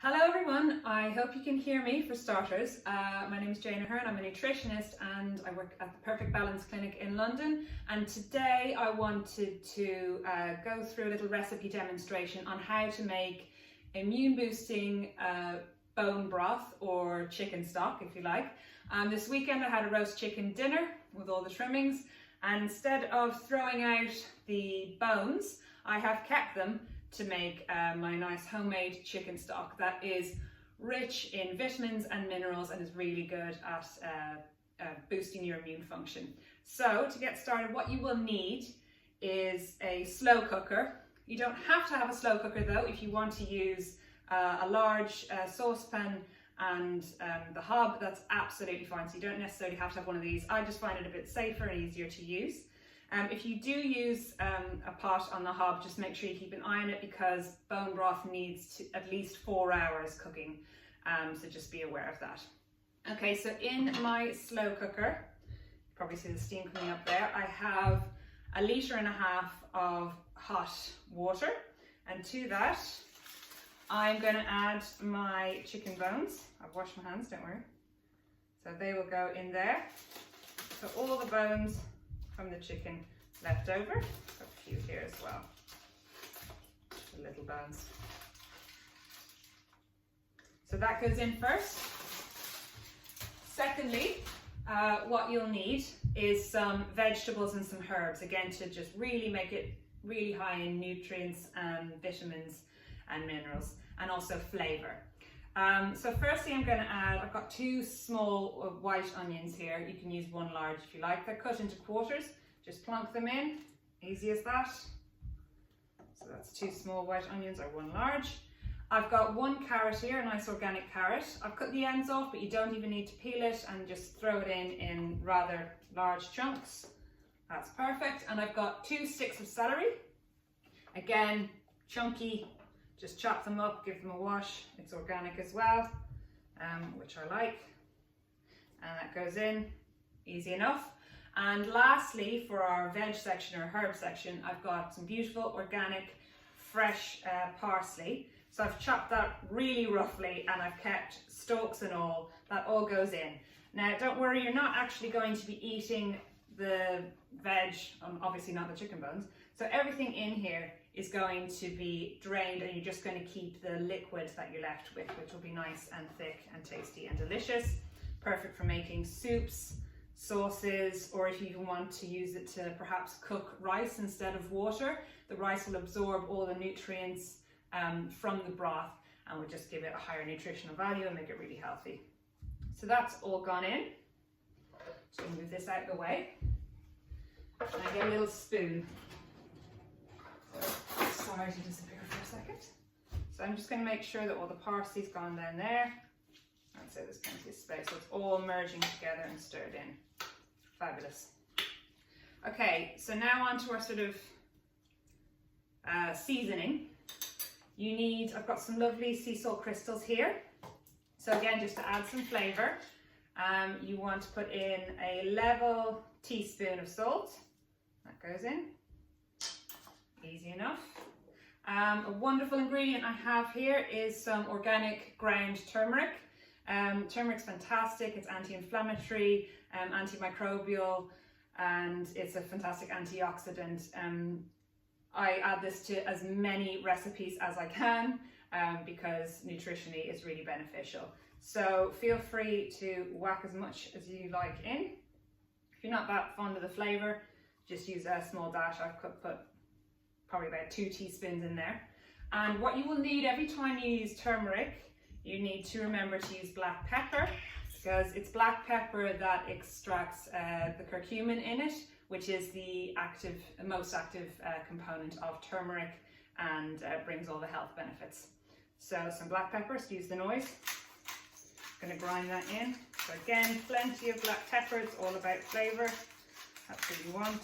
Hello everyone, I hope you can hear me for starters. My name is Jane Ahern, I'm a nutritionist and I work at the Perfect Balance Clinic in London, and today I wanted to go through a little recipe demonstration on how to make immune boosting bone broth or chicken stock if you like. This weekend I had a roast chicken dinner with all the trimmings, and instead of throwing out the bones I have kept them to make my nice homemade chicken stock that is rich in vitamins and minerals and is really good at boosting your immune function. So to get started, what you will need is a slow cooker. You don't have to have a slow cooker though. If you want to use a large saucepan and the hob, that's absolutely fine. So you don't necessarily have to have one of these. I just find it a bit safer and easier to use. If you do use a pot on the hob, just make sure you keep an eye on it because bone broth needs at least 4 hours cooking, so just be aware of that. Okay, so in my slow cooker, you probably see the steam coming up there, I have 1.5 litres of hot water, and to that I'm going to add my chicken bones. I've washed my hands, don't worry. So they will go in there. So all the bones from the chicken left over. Got a few here as well, the little bones. So that goes in first. Secondly, what you'll need is some vegetables and some herbs, again to just really make it really high in nutrients and vitamins and minerals, and also flavour. So firstly I'm going to add, I've got 2 small white onions here. You can use 1 large if you like. They're cut into quarters. Just plonk them in, easy as that. So that's 2 small white onions or 1 large. I've got 1 carrot here, a nice organic carrot. I've cut the ends off, but you don't even need to peel it, and just throw it in rather large chunks. That's perfect. And I've got 2 sticks of celery. Again, chunky. Just chop them up, give them a wash. It's organic as well, which I like. And that goes in, easy enough. And lastly, for our veg section or herb section, I've got some beautiful organic fresh parsley. So I've chopped that really roughly and I've kept stalks and all. That all goes in. Now don't worry, you're not actually going to be eating the veg, obviously not the chicken bones. So everything in here is going to be drained, and you're just going to keep the liquid that you're left with, which will be nice and thick and tasty and delicious. Perfect for making soups, sauces, or if you even want to use it to perhaps cook rice instead of water. The rice will absorb all the nutrients from the broth and will just give it a higher nutritional value and make it really healthy. So that's all gone in. Just move this out of the way. And I get a little spoon. Sorry to disappear for a second. So I'm just going to make sure that all the parsley's gone down there. I'd say there's plenty of space, so it's all merging together and stirred in. Fabulous. Okay, so now on to our sort of seasoning. I've got some lovely sea salt crystals here. So again, just to add some flavour, you want to put in a level teaspoon of salt. That goes in. Easy enough. A wonderful ingredient I have here is some organic ground turmeric. Turmeric's fantastic. It's anti-inflammatory, antimicrobial, and it's a fantastic antioxidant. I add this to as many recipes as I can because nutritionally it's really beneficial. So feel free to whack as much as you like in. If you're not that fond of the flavour, just use a small dash. I've put probably about 2 teaspoons in there. And what you will need every time you use turmeric, you need to remember to use black pepper, because it's black pepper that extracts the curcumin in it, which is the most active component of turmeric, and brings all the health benefits. So some black pepper, excuse the noise. Going to grind that in. So again, plenty of black pepper. It's all about flavour. That's what you want.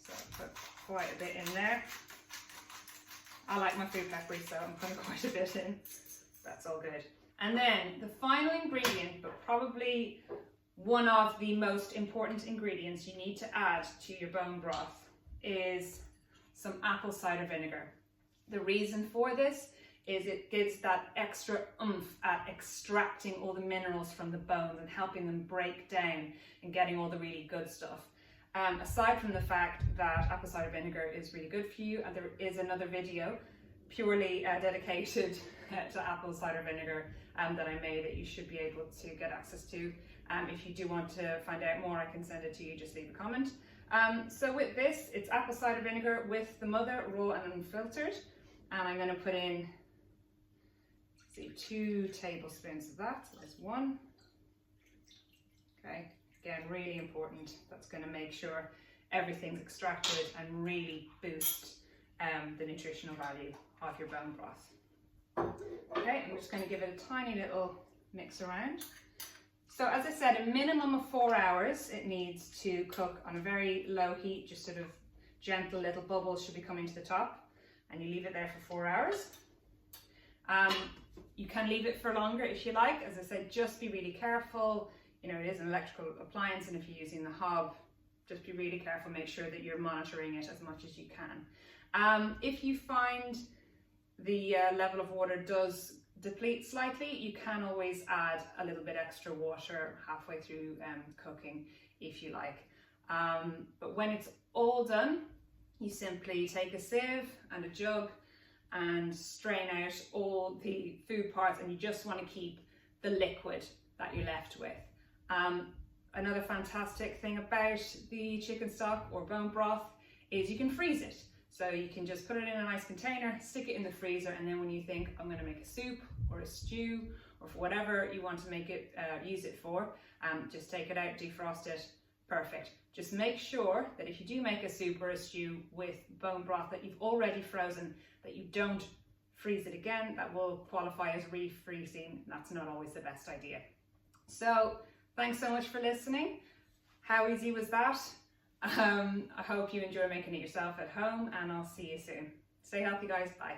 So put quite a bit in there. I like my food peppery, so I'm putting quite a bit in. That's all good. And then the final ingredient, but probably one of the most important ingredients you need to add to your bone broth, is some apple cider vinegar. The reason for this is it gives that extra oomph at extracting all the minerals from the bones and helping them break down and getting all the really good stuff. Aside from the fact that apple cider vinegar is really good for you, and there is another video purely dedicated to apple cider vinegar that I made that you should be able to get access to. If you do want to find out more, I can send it to you, just leave a comment. So with this, it's apple cider vinegar with the mother, raw and unfiltered, and I'm going to put in, see, 2 tablespoons of that. So there's 1. Okay, again, really important. That's going to make sure everything's extracted and really boost the nutritional value of your bone broth. Okay, I'm just going to give it a tiny little mix around. So as I said, a minimum of 4 hours it needs to cook on a very low heat, just sort of gentle little bubbles should be coming to the top, and you leave it there for 4 hours. You can leave it for longer if you like. As I said, just be really careful. You know, it is an electrical appliance, and if you're using the hob, just be really careful, make sure that you're monitoring it as much as you can. If you find the level of water does deplete slightly, you can always add a little bit extra water halfway through cooking if you like. But when it's all done, you simply take a sieve and a jug and strain out all the food parts, and you just want to keep the liquid that you're left with. Another fantastic thing about the chicken stock or bone broth is you can freeze it. So you can just put it in a nice container, stick it in the freezer, and then when you think, I'm going to make a soup or a stew or for whatever you want to make it, use it for, just take it out, defrost it, perfect. Just make sure that if you do make a soup or a stew with bone broth that you've already frozen, that you don't freeze it again. That will qualify as refreezing. That's not always the best idea. So thanks so much for listening. How easy was that? I hope you enjoy making it yourself at home, and I'll see you soon. Stay healthy, guys. Bye.